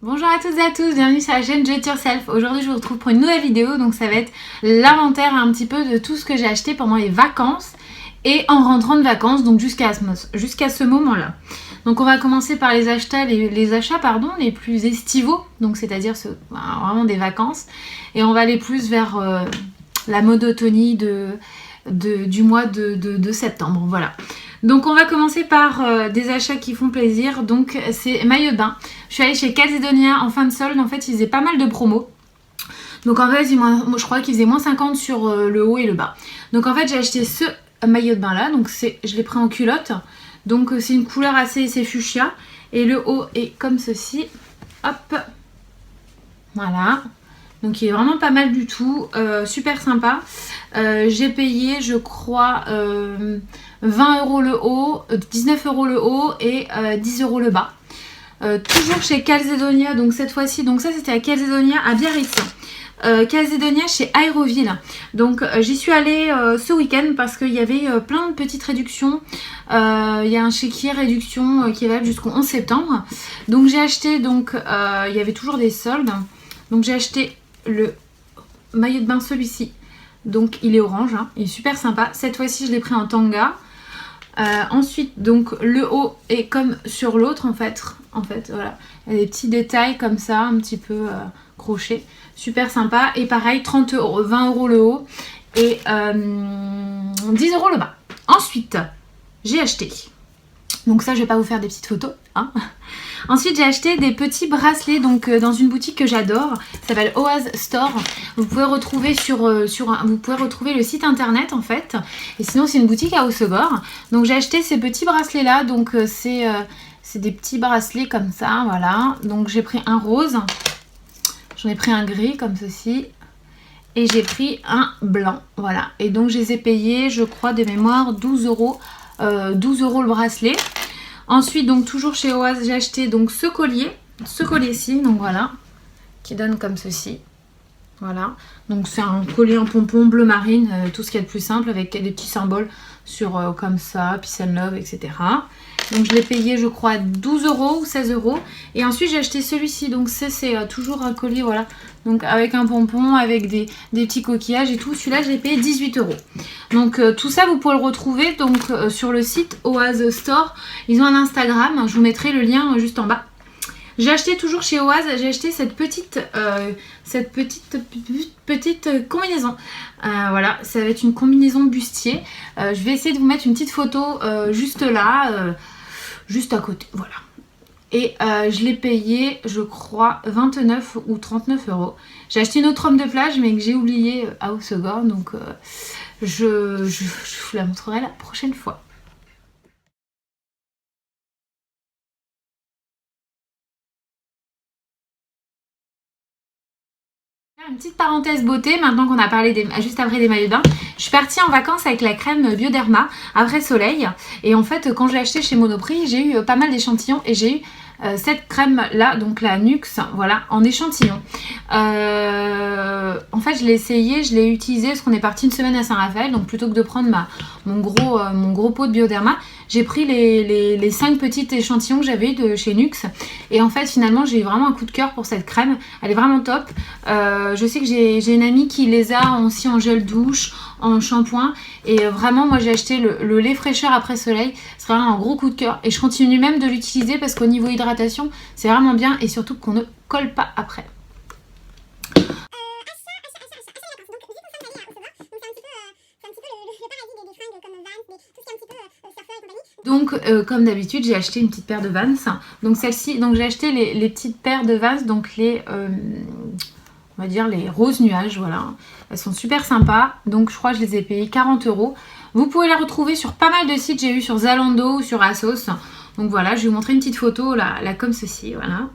Bonjour à toutes et à tous, bienvenue sur la chaîne Do It Yourself. Aujourd'hui je vous retrouve pour une nouvelle vidéo, donc ça va être l'inventaire un petit peu de tout ce que j'ai acheté pendant les vacances et en rentrant de vacances, donc jusqu'à ce moment-là. Donc on va commencer par les achats les plus estivaux, donc c'est-à-dire vraiment des vacances, et on va aller plus vers la monotonie du mois de septembre, voilà. Donc on va commencer par des achats qui font plaisir. Donc c'est maillot de bain. Je suis allée chez Calzedonia en fin de solde. En fait ils faisaient pas mal de promos. Donc en fait je crois qu'ils faisaient moins 50 sur le haut et le bas. Donc en fait j'ai acheté ce maillot de bain là. Donc je l'ai pris en culotte. Donc c'est une couleur assez fuchsia. Et le haut est comme ceci. Hop. Voilà. Donc il est vraiment pas mal du tout, super sympa. J'ai payé je crois 20 € le haut, 19 € le haut et 10 € le bas. Toujours chez Calzedonia, donc cette fois-ci, donc ça c'était à Calzedonia à Biarritz. Calzedonia chez Aéroville. Donc j'y suis allée ce week-end parce qu'il y avait plein de petites réductions. Il y a un chéquier réduction qui est valable jusqu'au 11 septembre. Donc j'ai acheté, donc il y avait toujours des soldes. Donc j'ai acheté le maillot de bain, celui-ci. Donc il est orange, hein, il est super sympa. Cette fois-ci je l'ai pris en tanga. Ensuite donc le haut est comme sur l'autre en fait voilà. Il y a des petits détails comme ça, un petit peu crochet. Super sympa. Et pareil 30 €, 20 € le haut et 10 € le bas. Ensuite j'ai acheté. Donc ça je vais pas vous faire des petites photos, hein. Ensuite j'ai acheté des petits bracelets donc dans une boutique que j'adore, ça s'appelle Oase Store. Vous pouvez retrouver vous pouvez retrouver le site internet en fait. Et sinon c'est une boutique à Hossegor. Donc j'ai acheté ces petits bracelets là, donc c'est des petits bracelets comme ça, voilà. Donc j'ai pris un rose, j'en ai pris un gris comme ceci. Et j'ai pris un blanc, voilà. Et donc je les ai payés, je crois de mémoire 12 €. 12 € le bracelet. Ensuite donc toujours chez Oase j'ai acheté donc ce collier-ci, donc voilà, qui donne comme ceci, voilà. Donc c'est un collier en pompon bleu marine, tout ce qu'il y a de plus simple avec des petits symboles sur comme ça, peace and love, etc. Donc je l'ai payé je crois 12 € ou 16 €. Et ensuite j'ai acheté celui-ci, donc c'est toujours un collier, voilà. Donc avec un pompon, avec des petits coquillages et tout. Celui-là je l'ai payé 18 €. Donc tout ça vous pouvez le retrouver donc sur le site Oase Store. Ils ont un Instagram, je vous mettrai le lien juste en bas. J'ai acheté toujours chez Oase, j'ai acheté cette petite combinaison. Voilà, ça va être une combinaison bustier. Je vais essayer de vous mettre une petite photo juste là, juste à côté, voilà. Et je l'ai payé, je crois, 29 ou 39 €. J'ai acheté une autre robe de plage, mais que j'ai oublié à Hossegor, donc je vous la montrerai la prochaine fois. Une petite parenthèse beauté, maintenant qu'on a parlé juste après des maillots de bain. Je suis partie en vacances avec la crème Bioderma après soleil. Et en fait, quand je l'ai acheté chez Monoprix, j'ai eu pas mal d'échantillons et j'ai eu cette crème là, donc la Nuxe, voilà, en échantillon. En fait, je l'ai essayé, je l'ai utilisé parce qu'on est parti une semaine à Saint-Raphaël. Donc plutôt que de prendre mon gros pot de Bioderma, j'ai pris les 5 petits échantillons que j'avais eu de chez Nuxe. Et en fait, finalement, j'ai eu vraiment un coup de cœur pour cette crème. Elle est vraiment top. Je sais que j'ai une amie qui les a aussi en gel douche, en shampoing. Et vraiment, moi, j'ai acheté le lait fraîcheur après soleil. C'est vraiment un gros coup de cœur. Et je continue même de l'utiliser parce qu'au niveau hydratation, c'est vraiment bien. Et surtout qu'on ne colle pas après. Donc comme d'habitude j'ai acheté une petite paire de Vans. Donc celle-ci, donc j'ai acheté les petites paires de Vans, donc on va dire les roses nuages, voilà. Elles sont super sympas, donc je crois que je les ai payées 40 €. Vous pouvez les retrouver sur pas mal de sites, j'ai eu sur Zalando ou sur Asos. Donc voilà, je vais vous montrer une petite photo là comme ceci, voilà.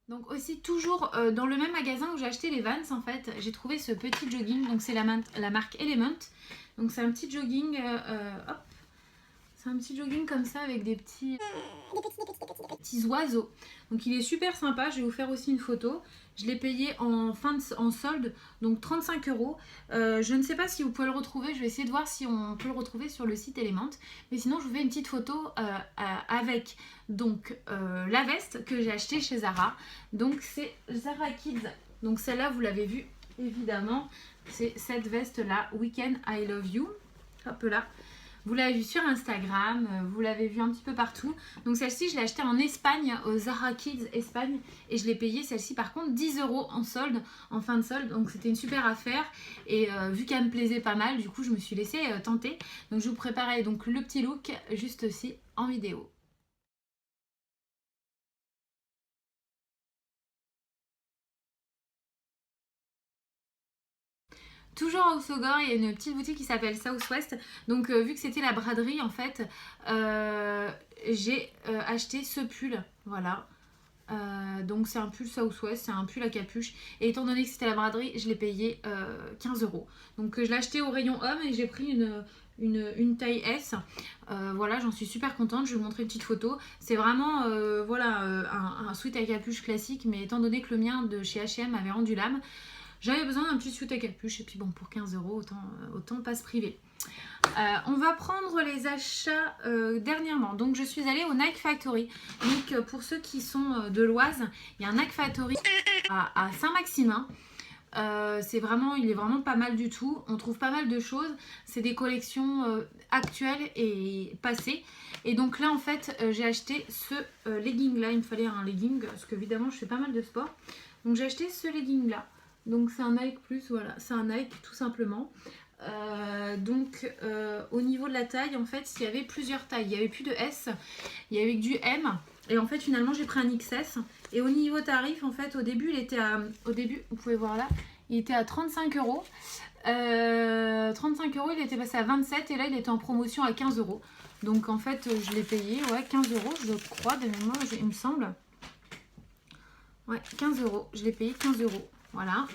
Donc aussi toujours dans le même magasin où j'ai acheté les Vans en fait, j'ai trouvé ce petit jogging, donc c'est la marque Element. Donc c'est un petit jogging, hop, C'est un petit jogging comme ça avec des petits oiseaux. Donc il est super sympa. Je vais vous faire aussi une photo. Je l'ai payé en solde, donc 35 €. Je ne sais pas si vous pouvez le retrouver. Je vais essayer de voir si on peut le retrouver sur le site Element. Mais sinon, je vous fais une petite photo avec donc la veste que j'ai achetée chez Zara. Donc c'est Zara Kids. Donc celle-là, vous l'avez vue évidemment. C'est cette veste-là, Weekend I Love You. Hop là. Vous l'avez vu sur Instagram, vous l'avez vu un petit peu partout. Donc celle-ci, je l'ai achetée en Espagne, au Zara Kids Espagne. Et je l'ai payée, celle-ci par contre, 10 € en solde, en fin de solde. Donc c'était une super affaire. Et vu qu'elle me plaisait pas mal, du coup, je me suis laissée tenter. Donc je vous préparais donc le petit look juste aussi en vidéo. Toujours à Housegor, il y a une petite boutique qui s'appelle Southwest. Donc vu que c'était la braderie en fait, j'ai acheté ce pull. Voilà. Donc c'est un pull Southwest, c'est un pull à capuche. Et étant donné que c'était la braderie, je l'ai payé 15 €. Donc je l'ai acheté au rayon homme et j'ai pris une taille S. Voilà, j'en suis super contente. Je vais vous montrer une petite photo. C'est vraiment voilà, un sweat à capuche classique. Mais étant donné que le mien de chez H&M avait rendu l'âme, j'avais besoin d'un petit sweat à capuche et puis bon, pour 15 €, autant pas se priver. On va prendre les achats dernièrement. Donc je suis allée au Nike Factory. Donc pour ceux qui sont de l'Oise, il y a un Nike Factory à Saint-Maximin. Il est vraiment pas mal du tout. On trouve pas mal de choses. C'est des collections actuelles et passées. Et donc là en fait j'ai acheté ce legging là. Il me fallait un legging parce qu'évidemment je fais pas mal de sport. Donc j'ai acheté ce legging là. Donc c'est un Nike plus, voilà, c'est un Nike tout simplement. Au niveau de la taille, en fait, il y avait plusieurs tailles. Il n'y avait plus de S, il y avait que du M. Et en fait, finalement, j'ai pris un XS. Et au niveau tarif, en fait, au début, vous pouvez voir là, il était à 35 €. 35 €, il était passé à 27 et là, il était en promotion à 15 €. Donc en fait, je l'ai payé, ouais, 15 €, je crois, de mémoire, il me semble. Ouais, 15 €. Je l'ai payé 15 €. Voilà.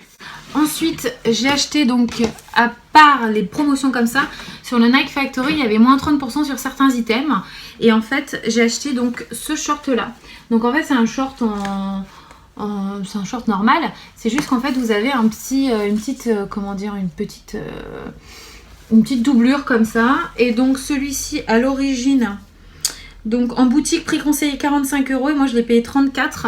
Ensuite, j'ai acheté donc, à part les promotions comme ça, sur le Nike Factory, il y avait moins 30% sur certains items. Et en fait, j'ai acheté donc ce short là. Donc en fait, c'est un short c'est un short normal. C'est juste qu'en fait, vous avez une petite doublure comme ça. Et donc celui-ci, à l'origine, donc en boutique, prix conseillé 45 € et moi je l'ai payé 34.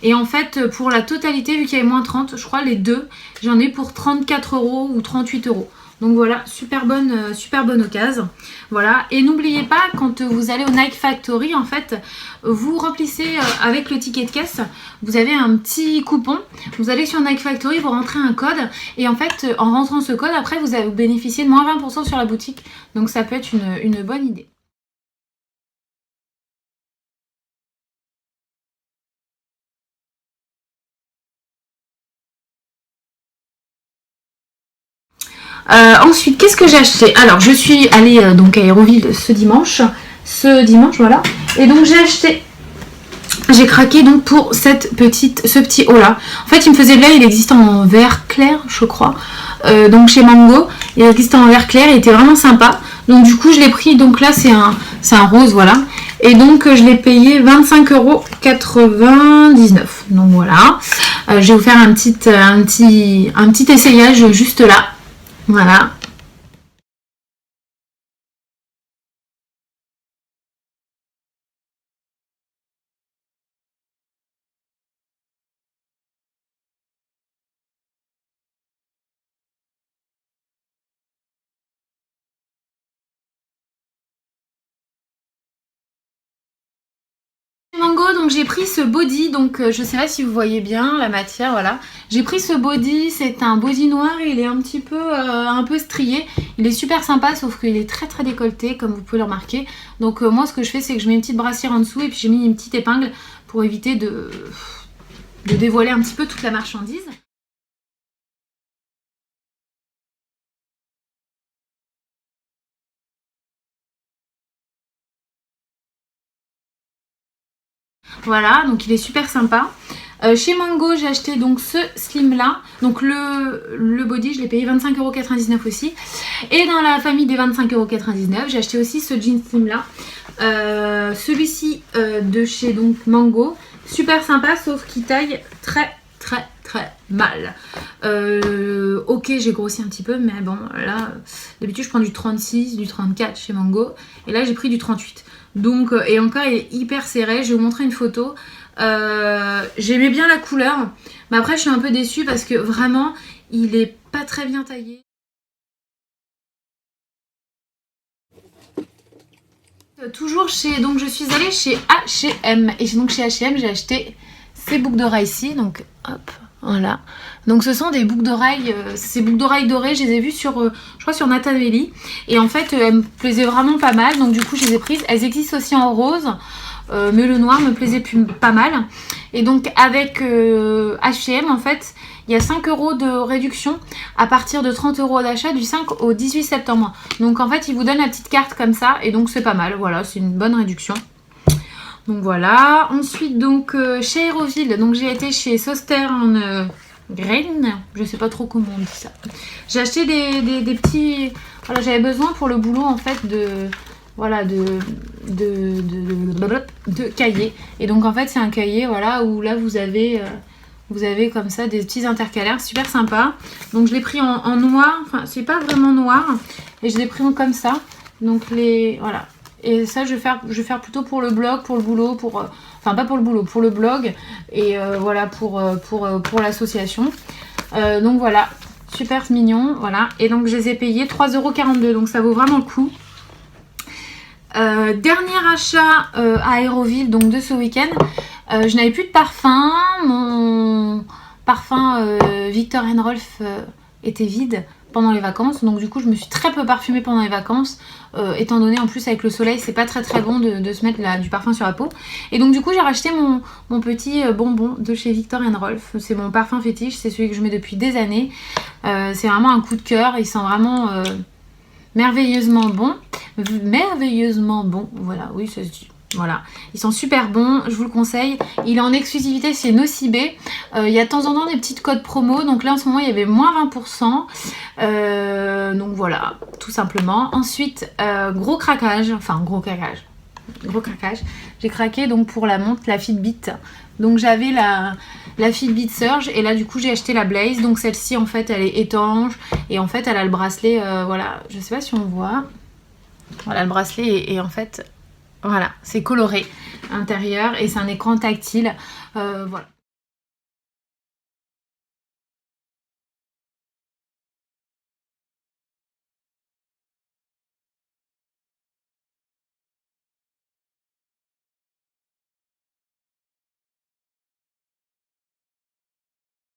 Et en fait, pour la totalité, vu qu'il y avait moins 30, je crois les deux, j'en ai pour 34 € ou 38 €. Donc voilà, super bonne occasion. Voilà, et n'oubliez pas, quand vous allez au Nike Factory, en fait, vous remplissez avec le ticket de caisse, vous avez un petit coupon. Vous allez sur Nike Factory, vous rentrez un code, et en fait, en rentrant ce code, après, vous allez bénéficier de moins 20% sur la boutique. Donc ça peut être une bonne idée. Ensuite, qu'est-ce que j'ai acheté? Alors, je suis allée donc à Aéroville ce dimanche, voilà. Et donc j'ai craqué donc pour ce petit haut là. En fait, il me faisait de l'œil, il existe en vert clair, je crois. Donc chez Mango, il existe en vert clair, il était vraiment sympa. Donc du coup, je l'ai pris. Donc là, c'est un rose, voilà. Et donc je l'ai payé 25,99 €. Donc voilà. Je vais vous faire un petit essayage juste là. Voilà. Mango, donc j'ai pris ce body, donc je sais pas si vous voyez bien la matière, voilà. J'ai pris ce body, c'est un body noir et il est un peu strié. Il est super sympa, sauf qu'il est très très décolleté, comme vous pouvez le remarquer. Donc moi ce que je fais, c'est que je mets une petite brassière en dessous et puis j'ai mis une petite épingle pour éviter de dévoiler un petit peu toute la marchandise. Voilà, donc il est super sympa. Chez Mango, j'ai acheté donc ce slim là. Donc le body, je l'ai payé 25,99€ aussi. Et dans la famille des 25,99€, j'ai acheté aussi ce jean slim là. Celui-ci de chez donc Mango. Super sympa, sauf qu'il taille très mal. Ok, j'ai grossi un petit peu, mais bon, là, d'habitude, je prends du 36, du 34 chez Mango. Et là, j'ai pris du 38. Donc, et encore, il est hyper serré. Je vais vous montrer une photo. J'aimais bien la couleur, mais après, je suis un peu déçue parce que vraiment, il est pas très bien taillé. Toujours chez... Donc, je suis allée chez H&M. Et donc, chez H&M, j'ai acheté ces boucles d'oreilles-ci. Donc, hop, voilà. Donc, ce sont des boucles d'oreilles. Ces boucles d'oreilles dorées, je les ai vues sur, je crois, sur Natavelli. Et en fait, elles me plaisaient vraiment pas mal. Donc, du coup, je les ai prises. Elles existent aussi en rose. Mais le noir me plaisait pas mal. Et donc, avec H&M, en fait... Il y a 5€ de réduction à partir de 30€ d'achat du 5 au 18 septembre. Donc en fait, ils vous donnent la petite carte comme ça. Et donc c'est pas mal. Voilà, c'est une bonne réduction. Donc voilà. Ensuite, donc chez Aéroville, donc j'ai été chez Söstern Green. Je sais pas trop comment on dit ça. J'ai acheté des petits... Voilà, j'avais besoin pour le boulot en fait de... Voilà, de cahiers. Et donc en fait, c'est un cahier, voilà, où là vous avez... Vous avez comme ça des petits intercalaires super sympa. Donc je l'ai pris en noir. Enfin, c'est pas vraiment noir. Et je l'ai pris comme ça. Donc les... Voilà. Et ça, je vais faire plutôt pour le blog, pour le boulot, pour... Enfin, pas pour le boulot, pour le blog. Et voilà, pour l'association. Donc voilà. Super mignon. Voilà. Et donc je les ai payés 3,42 €. Donc ça vaut vraiment le coup. Dernier achat à Aéroville, donc de ce week-end. Je n'avais plus de parfum. Mon parfum Viktor & Rolf était vide pendant les vacances. Donc du coup, je me suis très peu parfumée pendant les vacances. Étant donné, en plus, avec le soleil, c'est pas très bon de se mettre du parfum sur la peau. Et donc du coup, j'ai racheté mon petit bonbon de chez Viktor & Rolf. C'est mon parfum fétiche. C'est celui que je mets depuis des années. C'est vraiment un coup de cœur. Il sent vraiment... merveilleusement bon, voilà, oui ça se dit, voilà, ils sont super bons, je vous le conseille. Il est en exclusivité chez Nocibé. Il y a de temps en temps des petites codes promo, donc là en ce moment il y avait moins 20%, donc voilà, tout simplement. Ensuite, gros craquage, j'ai craqué donc pour la montre, la Fitbit. Donc j'avais la Fitbit Surge et là du coup j'ai acheté la Blaze. Donc celle-ci en fait elle est étanche et en fait elle a le bracelet, voilà, je sais pas si on voit. Voilà le bracelet et en fait voilà, c'est coloré à l'intérieur et c'est un écran tactile, voilà.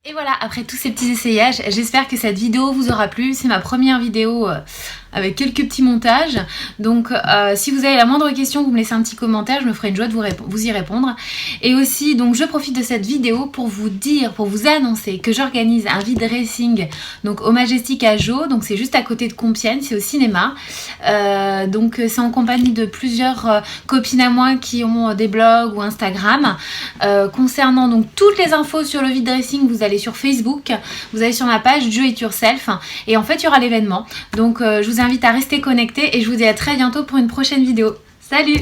Et voilà, après tous ces petits essayages, j'espère que cette vidéo vous aura plu. C'est ma première vidéo avec quelques petits montages. Donc si vous avez la moindre question, vous me laissez un petit commentaire, je me ferai une joie de vous y répondre. Et aussi, donc je profite de cette vidéo pour vous dire, pour vous annoncer que j'organise un vide dressing donc au Majestic à Jo. Donc c'est juste à côté de Compiègne, c'est au cinéma. Donc c'est en compagnie de plusieurs copines à moi qui ont des blogs ou Instagram. Concernant donc toutes les infos sur le vide dressing, vous allez sur Facebook, vous allez sur ma page Jo It Yourself et en fait il y aura l'événement. Donc je vous invite à rester connectés et je vous dis à très bientôt pour une prochaine vidéo. Salut!